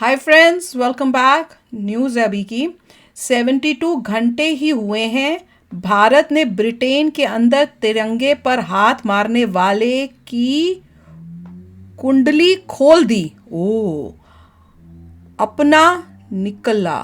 Hi friends, welcome back. News है अभी की। 72 घंटे ही हुए हैं भारत ने ब्रिटेन के अंदर तिरंगे पर हाथ मारने वाले की कुंडली खोल दी। ओ, अपना निकला।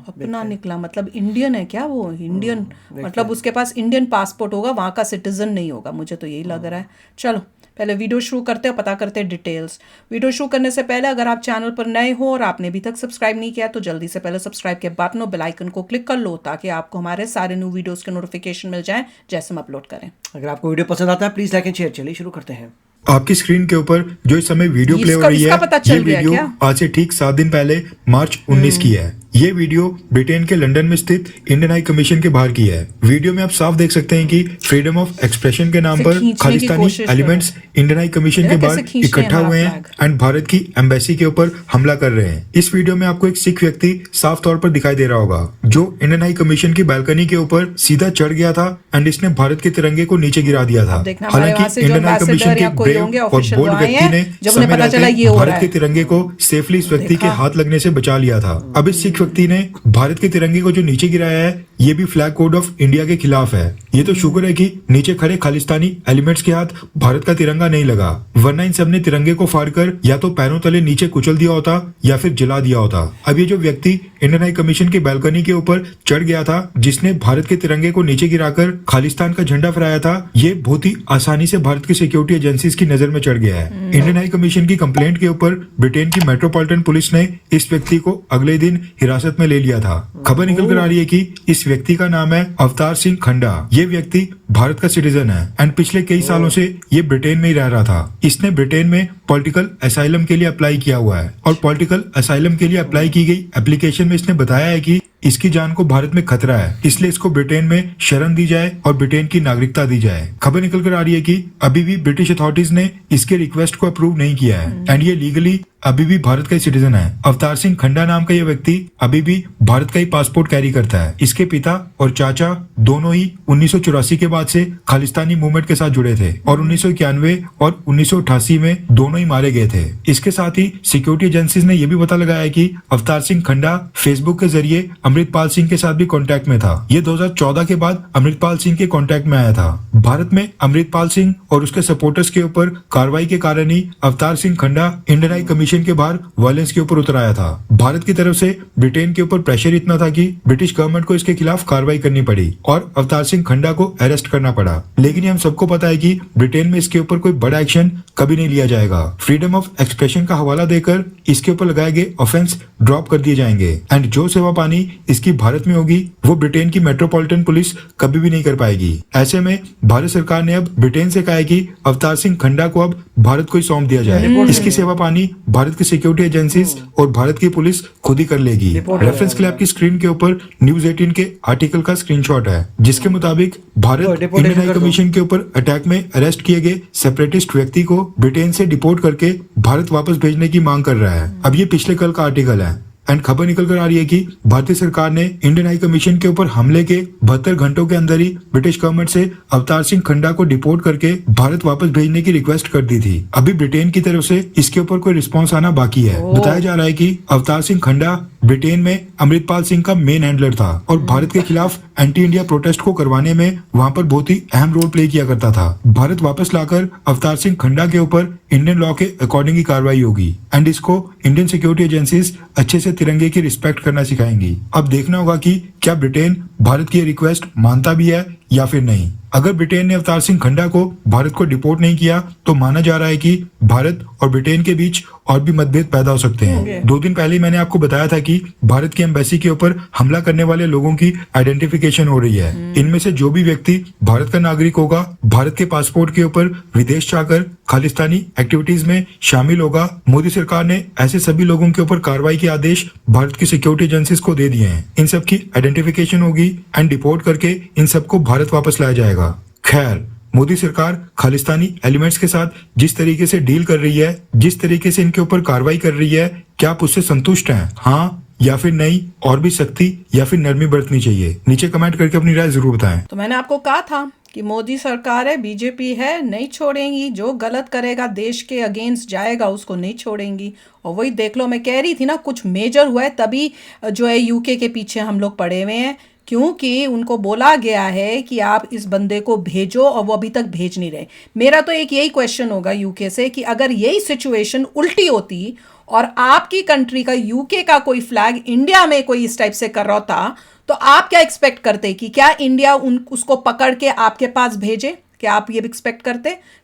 अपना निकला मतलब इंडियन है क्या वो? इंडियन मतलब उसके पास इंडियन पासपोर्ट होगा, वहाँ का सिटीजन नहीं होगा, मुझे तो यही लग रहा है। चलो पहले वीडियो शुरू करते हैं, पता करते हैं डिटेल्स। वीडियो शुरू करने से पहले अगर आप चैनल पर नए हो और आपने अभी तक सब्सक्राइब नहीं किया तो जल्दी से पहले सब्सक्राइब के बटन और बेल आइकन को क्लिक कर लो ताकि आपको हमारे सारे न्यू वीडियोस के नोटिफिकेशन मिल जाएं जैसे हम अपलोड करें। अगर आपको वीडियो पसंद आता है प्लीज लाइक एंड शेयर। चलिए शुरू करते हैं। आपकी स्क्रीन के ऊपर जो इस समय वीडियो प्ले हो रही है, ये वीडियो आज से ठीक 7 दिन पहले मार्च 19 की है। ये वीडियो ब्रिटेन के लंदन में स्थित इंडियन हाई कमीशन के बाहर की है। वीडियो में आप साफ देख सकते हैं कि फ्रीडम ऑफ एक्सप्रेशन के नाम पर Khalistani elements Indian high commission के बाहर इकट्ठा हुए हैं एंड भारत की एम्बेसी के ऊपर हमला कर रहे हैं। इस वीडियो में आपको एक सिख व्यक्ति साफ तौर पर दिखाई दे रहा होगा जो इंडियन हाई कमीशन की बालकनी के ऊपर सीधा चढ़ गया था एंड इसने भारत के तिरंगे को नीचे गिरा दिया था। हालांकि इंडियन हाई कमीशन के ब्रेव और बोल्ड व्यक्ति ने समय रहते भारत के तिरंगे को सेफली इस व्यक्ति के हाथ लगने से बचा लिया था। अब इस सिख व्यक्ति ने भारत के तिरंगे को जो नीचे गिराया है ये भी फ्लैग कोड ऑफ इंडिया के खिलाफ है। ये तो शुक्र है कि नीचे खड़े खालिस्तानी एलिमेंट्स के हाथ भारत का तिरंगा नहीं लगा, वरना इन सब ने तिरंगे को फाड़कर या तो पैरों तले नीचे कुचल दिया होता या फिर जला दिया होता। अब ये जो व्यक्ति इंडियन हाई कमीशन की बालकनी के ऊपर चढ़ गया था जिसने भारत के तिरंगे को नीचे गिराकर खालिस्तान का झंडा फहराया था, ये बहुत ही आसानी से भारत की सिक्योरिटी एजेंसीज की नजर में चढ़ गया है। इंडियन हाई कमीशन की कंप्लेंट के ऊपर ब्रिटेन की मेट्रोपॉलिटन पुलिस ने इस व्यक्ति को अगले दिन हिरासत में ले लिया था। खबर निकल कर आ रही है कि इस व्यक्ति का नाम है अवतार सिंह खंडा। ये व्यक्ति भारत का सिटीजन है एंड पिछले कई सालों से ये ब्रिटेन में ही रह रहा था। इसने ब्रिटेन में पॉलिटिकल असाइलम के लिए अप्लाई किया हुआ है और पॉलिटिकल असाइलम के लिए अप्लाई की गई एप्लीकेशन में इसने बताया है कि इसकी जान को भारत में खतरा है, इसलिए इसको ब्रिटेन में शरण दी जाए और ब्रिटेन की नागरिकता दी जाए। खबर निकल कर आ रही है कि अभी भी ब्रिटिश अथॉरिटीज ने इसके रिक्वेस्ट को अप्रूव नहीं किया है एंड ये लीगली अभी भी भारत का सिटीजन है। अवतार सिंह खंडा नाम का ये व्यक्ति अभी भी भारत का ही पासपोर्ट कैरी करता है। इसके पिता और चाचा दोनों ही 1984 के बाद से खालिस्तानी मूवमेंट के साथ जुड़े थे और 1991 और 1988 में दोनों ही मारे गए थे। इसके साथ ही सिक्योरिटी एजेंसीज ने यह भी पता लगाया कि अवतार सिंह खंडा फेसबुक के जरिए अमृतपाल सिंह के साथ भी कांटेक्ट में था। ये 2014 के बाद अमृतपाल सिंह के कांटेक्ट में आया था। भारत में अमृतपाल सिंह और उसके सपोर्टर्स के ऊपर कार्रवाई के कारण ही अवतार सिंह खंडा इंडियन हाई कमीशन के बाहर वायलेंस के ऊपर उतर आया था। भारत की तरफ से ब्रिटेन के ऊपर प्रेशर इतना था कि ब्रिटिश गवर्नमेंट को इसके खिलाफ कार्रवाई करनी पड़ी और अवतार सिंह खंडा को अरेस्ट करना पड़ा। लेकिन हम सबको पता है कि ब्रिटेन में इसके ऊपर कोई बड़ा एक्शन कभी नहीं लिया जाएगा। फ्रीडम ऑफ एक्सप्रेशन का हवाला देकर इसके ऊपर लगाए गए ऑफेंस ड्रॉप कर दिए जाएंगे एंड जो सेवा पानी इसकी भारत में होगी वो ब्रिटेन की मेट्रोपॉलिटन पुलिस कभी भी नहीं कर पाएगी। ऐसे में भारत सरकार ने अब ब्रिटेन से कहा है कि अवतार सिंह खंडा को अब भारत को ही सौंप दिया जाए। इसकी सेवा पानी भारत की सिक्योरिटी एजेंसीज और भारत की पुलिस खुद ही कर लेगी। रेफरेंस के लिए आपकी स्क्रीन के ऊपर न्यूज 18 के आर्टिकल का स्क्रीनशॉट है जिसके मुताबिक भारत इंडियन हाई कमीशन के ऊपर अटैक में अरेस्ट किए गए सेपरेटिस्ट व्यक्ति को ब्रिटेन से डिपोर्ट करके भारत वापस भेजने की मांग कर रहा है। अब ये पिछले कल का आर्टिकल है एंड खबर निकल कर आ रही है कि भारतीय सरकार ने इंडियन हाई कमीशन के ऊपर हमले के 72 घंटों के अंदर ही ब्रिटिश गवर्नमेंट से अवतार सिंह खंडा को डिपोर्ट करके भारत वापस भेजने की रिक्वेस्ट कर दी थी। अभी ब्रिटेन की तरफ से इसके ऊपर कोई रिस्पांस आना बाकी है। बताया जा रहा है कि अवतार सिंह खंडा ब्रिटेन में अमृतपाल सिंह का मेन हैंडलर था और भारत के खिलाफ एंटी इंडिया प्रोटेस्ट को करवाने में वहां पर बहुत ही अहम रोल प्ले किया करता था। भारत वापस लाकर अवतार सिंह खंडा के ऊपर इंडियन लॉ के अकॉर्डिंग ही कार्रवाई होगी एंड इसको इंडियन सिक्योरिटी एजेंसीज अच्छे से तिरंगे की रिस्पेक्ट करना सिखाएंगी। अब देखना होगा कि क्या ब्रिटेन भारत की रिक्वेस्ट मानता भी है या फिर नहीं। अगर ब्रिटेन ने अवतार सिंह खंडा को भारत को डिपोर्ट नहीं किया तो माना जा रहा है कि भारत और ब्रिटेन के बीच और भी मतभेद पैदा हो सकते हैं। 2 दिन पहले मैंने आपको बताया था कि भारत की एम्बेसी के ऊपर हमला करने वाले लोगों की आइडेंटिफिकेशन हो रही है। इनमें से जो भी व्यक्ति भारत का नागरिक होगा, भारत के पासपोर्ट के ऊपर विदेश जाकर खालिस्तानी एक्टिविटीज में शामिल होगा, मोदी सरकार ने ऐसे सभी लोगों के ऊपर कार्रवाई के आदेश भारत की सिक्योरिटी एजेंसीज को दे दिए हैं। इन सब की आइडेंटिफिकेशन होगी एंड डिपोर्ट करके इन सबको भारत वापस लाया जाएगा। खैर, मोदी सरकार खालिस्तानी एलिमेंट्स के साथ जिस तरीके से डील कर रही है, जिस तरीके से इनके ऊपर कार्रवाई कर रही है, क्या आप उससे संतुष्ट हैं? हाँ या फिर नहीं, और भी सख्ती या फिर नरमी बरतनी चाहिए? नीचे कमेंट करके अपनी राय जरूर बताएं। तो मैंने आपको कहा था कि मोदी सरकार है, बीजेपी है, नहीं छोड़ेंगी। जो गलत करेगा, देश के अगेंस्ट जाएगा, उसको नहीं छोड़ेंगी। और वही देख लो, मैं कह रही थी ना, कुछ मेजर हुआ है तभी जो है यूके के पीछे हम लोग पड़े हुए हैं, क्योंकि उनको बोला गया है कि आप इस बंदे को भेजो और वो अभी तक भेज नहीं रहे। मेरा तो एक यही क्वेश्चन होगा यूके से कि अगर यही सिचुएशन उल्टी होती और आपकी कंट्री का, यूके का कोई फ्लैग इंडिया में कोई इस टाइप से कर रहा था, तो आप क्या एक्सपेक्ट करते कि क्या इंडिया उसको पकड़ के आपके पास भेजे? क्या आप ये एक्सपेक्ट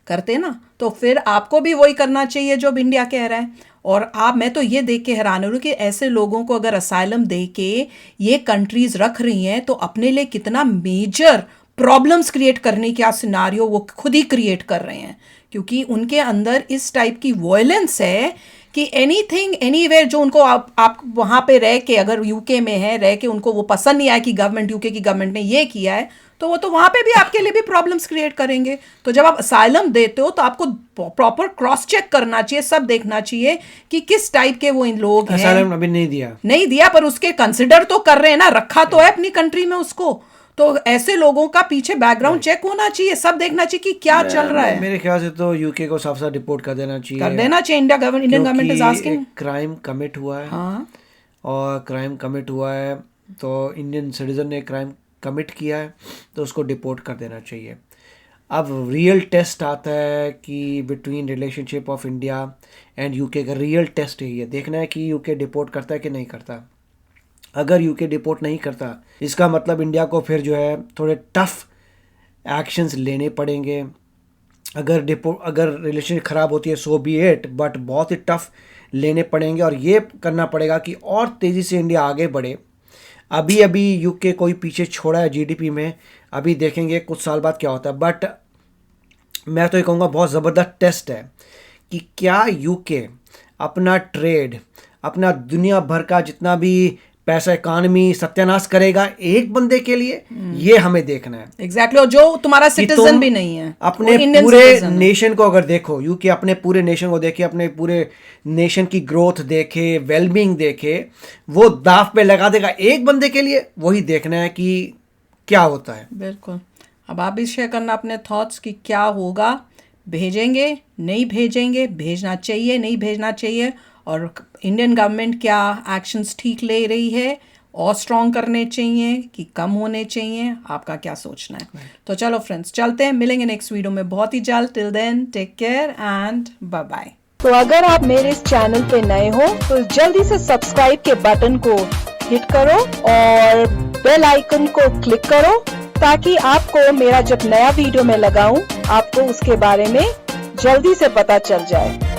करते ना? तो फिर आपको भी वही करना चाहिए जो अब इंडिया कह रहा है। और मैं तो ये देख के हैरान हो रही हूँ कि ऐसे लोगों को अगर असाइलम दे के ये कंट्रीज रख रही हैं, तो अपने लिए कितना मेजर प्रॉब्लम्स क्रिएट करने का सिनारियो वो खुद ही क्रिएट कर रहे हैं, क्योंकि उनके अंदर इस टाइप की वॉयलेंस है कि एनीथिंग एनीवेयर, जो उनको आप वहाँ पे रह के, अगर यूके में है रह के, उनको वो पसंद नहीं आया कि गवर्नमेंट, यूके की गवर्नमेंट ने ये किया है, तो वो तो वहाँ पे भी आपके लिए भी प्रॉब्लम्स क्रिएट करेंगे। तो जब आप असाइलम देते हो तो आपको प्रॉपर क्रॉस चेक करना चाहिए, सब देखना चाहिए कि किस टाइप के वो इन लोग हैं। असाइलम अभी नहीं दिया, पर उसके कंसिडर तो कर रहे हैं ना, रखा तो है अपनी कंट्री में उसको। तो ऐसे लोगों का पीछे बैकग्राउंड चेक होना चाहिए, सब देखना चाहिए कि क्या चल रहा है। मेरे ख्याल से तो यूके को साफ साफ डिपोर्ट कर देना चाहिए, Indian government is asking. Crime commit हुआ है। हाँ, और क्राइम कमिट हुआ है तो इंडियन सिटीजन ने क्राइम कमिट किया है तो उसको डिपोर्ट कर देना चाहिए। अब रियल टेस्ट आता है कि between relationship of India and UK का रियल टेस्ट है, ये देखना है कि यूके डिपोर्ट करता है कि नहीं करता। अगर यूके डिपोर्ट नहीं करता, इसका मतलब इंडिया को फिर जो है थोड़े टफ एक्शंस लेने पड़ेंगे। अगर रिलेशन ख़राब होती है सो बी इट, बट बहुत ही टफ लेने पड़ेंगे और ये करना पड़ेगा कि और तेज़ी से इंडिया आगे बढ़े। अभी यूके कोई पीछे छोड़ा है जीडीपी में, अभी देखेंगे कुछ साल बाद क्या होता है। बट मैं तो ये कहूँगा बहुत ज़बरदस्त टेस्ट है कि क्या यूके अपना ट्रेड, अपना दुनिया भर का जितना भी पैसा, इकॉनमी सत्यानाश करेगा एक बंदे के लिए, ये हमें देखना है। एग्जैक्टली। और जो तुम्हारा सिटीजन भी नहीं है, अपने पूरे नेशन को अगर देखो, यूके अपने पूरे नेशन को देखे, अपने पूरे नेशन की ग्रोथ देखे, वेलबींग देखे, वो दाव पे लगा देगा एक बंदे के लिए। वही देखना है कि क्या होता है। बिल्कुल। अब आप भी शेयर करना अपने थॉट्स कि क्या होगा, भेजेंगे नहीं भेजेंगे, भेजना चाहिए नहीं भेजना चाहिए, और इंडियन गवर्नमेंट क्या एक्शंस ठीक ले रही है, और स्ट्रॉन्ग करने चाहिए कि कम होने चाहिए, आपका क्या सोचना है। तो चलो फ्रेंड्स, चलते हैं, मिलेंगे नेक्स्ट वीडियो में बहुत ही जल्द। Till then take care and bye bye. तो अगर आप मेरे इस चैनल पे नए हो तो जल्दी से सब्सक्राइब के बटन को हिट करो और बेल आइकन को क्लिक करो, ताकि आपको मेरा जब नया वीडियो मैं लगाऊं, आपको उसके बारे में जल्दी से पता चल जाए।